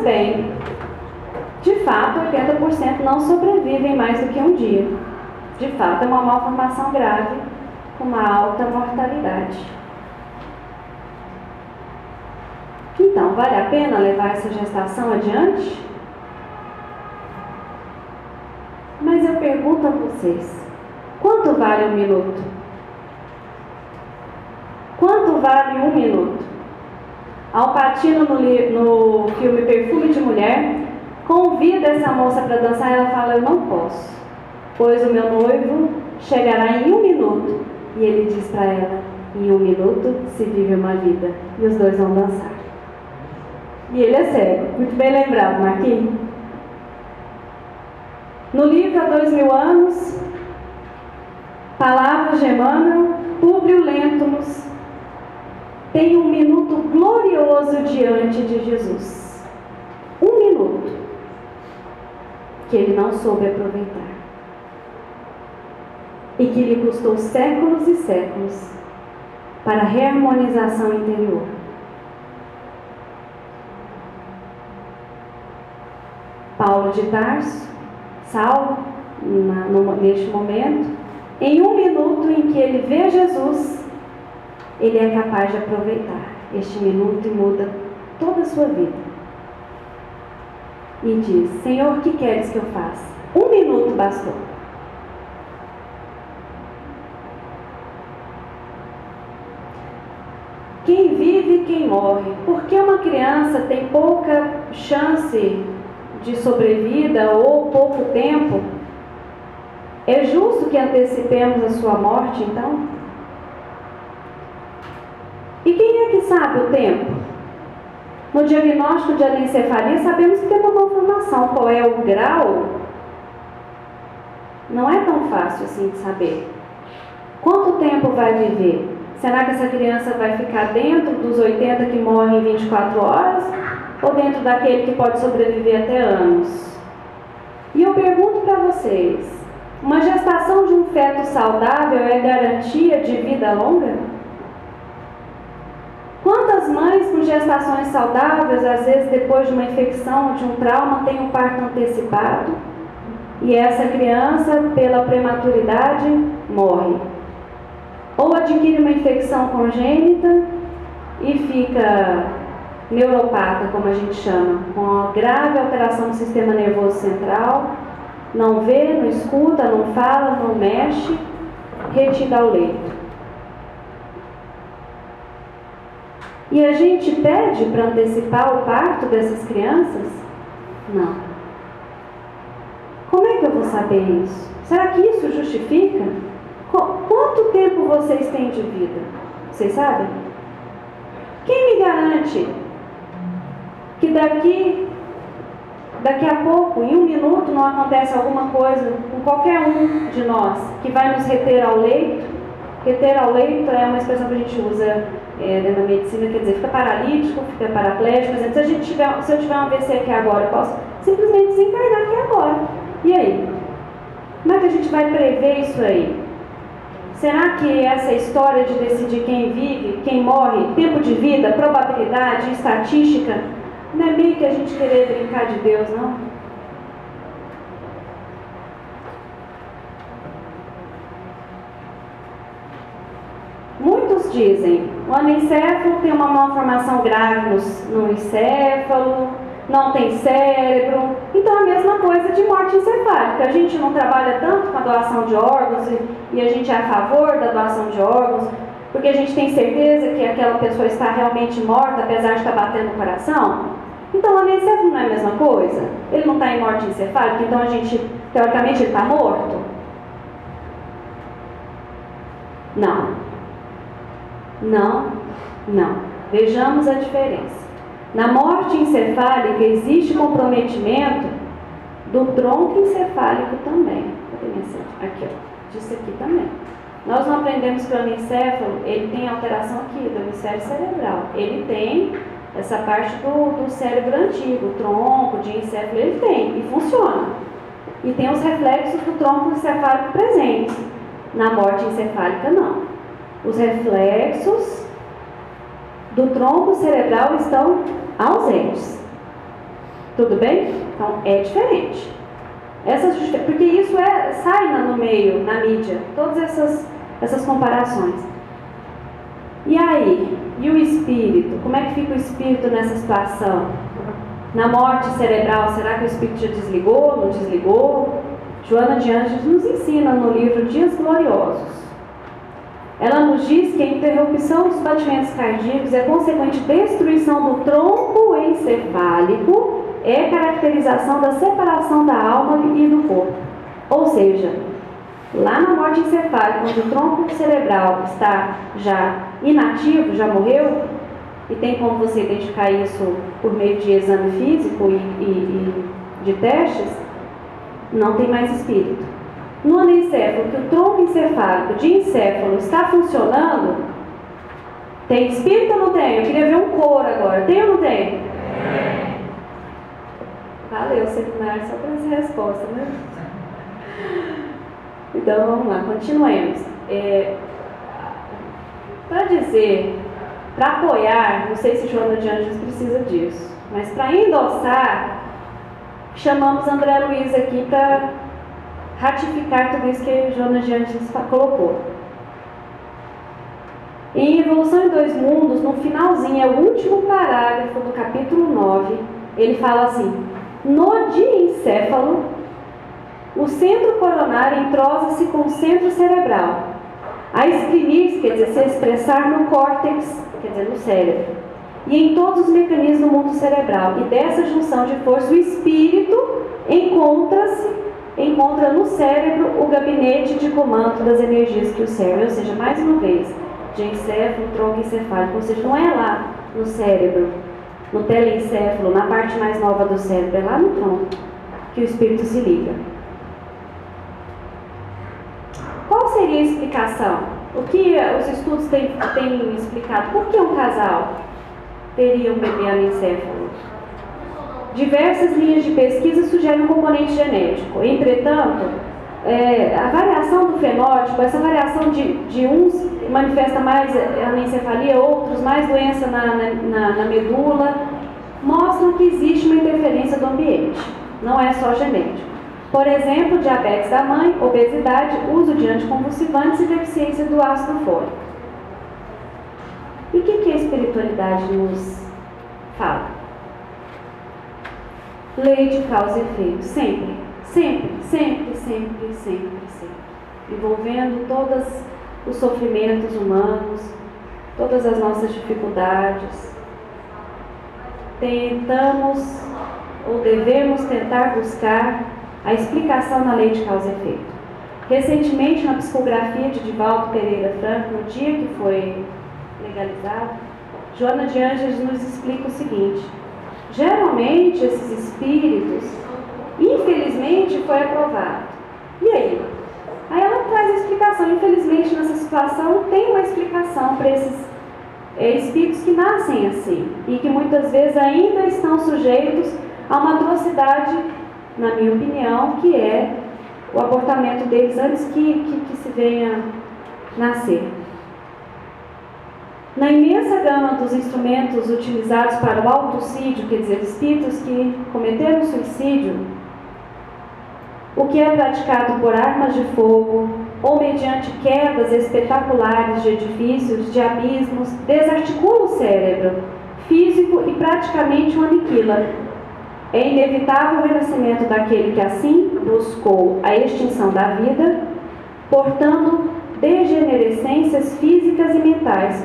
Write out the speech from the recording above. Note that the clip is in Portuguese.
bem, de fato, 80% não sobrevivem mais do que um dia. De fato, é uma malformação grave, com uma alta mortalidade. Então, vale a pena levar essa gestação adiante? Mas eu pergunto a vocês, quanto vale 1 minuto? Quanto vale 1 minuto? Al Pacino, no filme Perfume de Mulher, convida essa moça para dançar e ela fala: eu não posso, pois o meu noivo chegará em 1 minuto. E ele diz para ela: em 1 minuto se vive uma vida. E os dois vão dançar. E ele é cego. Muito bem lembrado, Marquinhos. No livro Há 2000 anos, Palavras de Emmanuel, Públio Lentulus tem 1 minuto glorioso diante de Jesus. 1 minuto que ele não soube aproveitar e que lhe custou séculos e séculos para a reharmonização interior. Paulo de Tarso, Saulo, neste momento, em 1 minuto em que ele vê Jesus, ele é capaz de aproveitar este minuto e muda toda a sua vida. E diz: Senhor, o que queres que eu faça? 1 minuto bastou. Quem vive, quem morre. Porque uma criança tem pouca chance de sobrevida ou pouco tempo, é justo que antecipemos a sua morte, então? E quem é que sabe o tempo? No diagnóstico de anencefalia, sabemos que tem uma malformação. Qual é o grau? Não é tão fácil assim de saber. Quanto tempo vai viver? Será que essa criança vai ficar dentro dos 80 que morrem em 24 horas? Ou dentro daquele que pode sobreviver até anos? E eu pergunto para vocês, uma gestação de um feto saudável é garantia de vida longa? Quantas mães com gestações saudáveis, às vezes depois de uma infecção, de um trauma, têm um parto antecipado? E essa criança, pela prematuridade, morre. Ou adquire uma infecção congênita e fica neuropata, como a gente chama, com uma grave alteração do sistema nervoso central, não vê, não escuta, não fala, não mexe, retida ao leito. E a gente pede para antecipar o parto dessas crianças? Não. Como é que eu vou saber isso? Será que isso justifica? Quanto tempo vocês têm de vida? Vocês sabem? Quem me garante que daqui a pouco, em 1 minuto, não acontece alguma coisa com qualquer um de nós que vai nos reter ao leito? Reter ao leito é uma expressão que a gente usa dentro da medicina, quer dizer, fica paralítico, fica paraplégico. Por exemplo, se eu tiver um AVC aqui agora, eu posso simplesmente desencarnar aqui agora. E aí? Como é que a gente vai prever isso aí? Será que essa história de decidir quem vive, quem morre, tempo de vida, probabilidade, estatística, não é meio que a gente querer brincar de Deus, não? Muitos dizem, o anencefalo tem uma malformação grave no encéfalo, não tem cérebro. Então, a mesma coisa de morte encefálica. A gente não trabalha tanto com a doação de órgãos e a gente é a favor da doação de órgãos, porque a gente tem certeza que aquela pessoa está realmente morta, apesar de estar batendo o coração. Então, o anencefalo não é a mesma coisa? Ele não está em morte encefálica, então a gente, teoricamente, ele está morto? Não. Não. Vejamos a diferença. Na morte encefálica existe comprometimento do tronco encefálico também. Aqui, ó, disso aqui também. Nós não aprendemos que o anencefalo, ele tem alteração aqui do hemisfério cerebral. Ele tem essa parte do cérebro antigo, o tronco de encéfalo, ele tem e funciona. E tem os reflexos do tronco encefálico presentes. Na morte encefálica, não. Os reflexos do tronco cerebral estão ausentes. Tudo bem? Então é diferente. Porque isso sai no meio, na mídia, todas essas comparações. E aí? E o espírito? Como é que fica o espírito nessa situação? Na morte cerebral, será que o espírito já desligou, não desligou? Joana de Ângeles nos ensina no livro Dias Gloriosos. Ela nos diz que a interrupção dos batimentos cardíacos e a consequente destruição do tronco encefálico é caracterização da separação da alma e do corpo. Ou seja, lá na morte encefálica, onde o tronco cerebral está já inativo, já morreu, e tem como você identificar isso por meio de exame físico e de testes, não tem mais espírito. No anencéfalo, que o tronco encefálico de encéfalo está funcionando, tem espírito ou não tem? Eu queria ver um coro agora. Tem ou não tem? Valeu, seminário, só para essa resposta, né? Então, vamos lá, continuemos. Para apoiar, não sei se Joana de Ângeles precisa disso, mas para endossar, chamamos André Luiz aqui para ratificar tudo isso que Joana de Ângeles colocou. Em Evolução em Dois Mundos, no finalzinho, é o último parágrafo do capítulo 9, ele fala assim: no diencéfalo, o centro coronário entrosa-se com o centro cerebral, a exprimir-se, quer dizer, se expressar no córtex, quer dizer, no cérebro, e em todos os mecanismos do mundo cerebral. E dessa junção de força, o espírito encontra no cérebro o gabinete de comando das energias que o servem. Ou seja, mais uma vez, de encéfalo, tronco encefálico, ou seja, não é lá no cérebro, no telencéfalo, na parte mais nova do cérebro, é lá no tronco que o espírito se liga. Qual seria a explicação? O que os estudos têm explicado? Por que um casal teria um bebê anencéfalo? Diversas linhas de pesquisa sugerem um componente genético. Entretanto, a variação do fenótipo, essa variação de uns manifesta mais anencefalia, outros mais doença na medula, mostram que existe uma interferência do ambiente, não é só genético. Por exemplo, diabetes da mãe, obesidade, uso de anticonvulsivantes e deficiência do ácido fólico. E o que a espiritualidade nos fala? Lei de causa e efeito, sempre, sempre, sempre, sempre, sempre, sempre, envolvendo todos os sofrimentos humanos, todas as nossas dificuldades. Tentamos ou devemos tentar buscar a explicação na lei de causa e efeito. Recentemente, na psicografia de Divaldo Pereira Franco, no dia que foi legalizado, Joana de Ângeles nos explica o seguinte: geralmente esses espíritos, infelizmente, foi aprovado. E aí? Aí ela traz a explicação. Infelizmente, nessa situação, tem uma explicação para esses espíritos que nascem assim e que muitas vezes ainda estão sujeitos a uma atrocidade, na minha opinião, que é o abortamento deles antes que se venha nascer. Na imensa gama dos instrumentos utilizados para o autocídio, quer dizer, espíritos que cometeram suicídio, o que é praticado por armas de fogo ou mediante quedas espetaculares de edifícios, de abismos, desarticula o cérebro físico e praticamente o aniquila. É inevitável o renascimento daquele que assim buscou a extinção da vida, portando degenerescências físicas e mentais.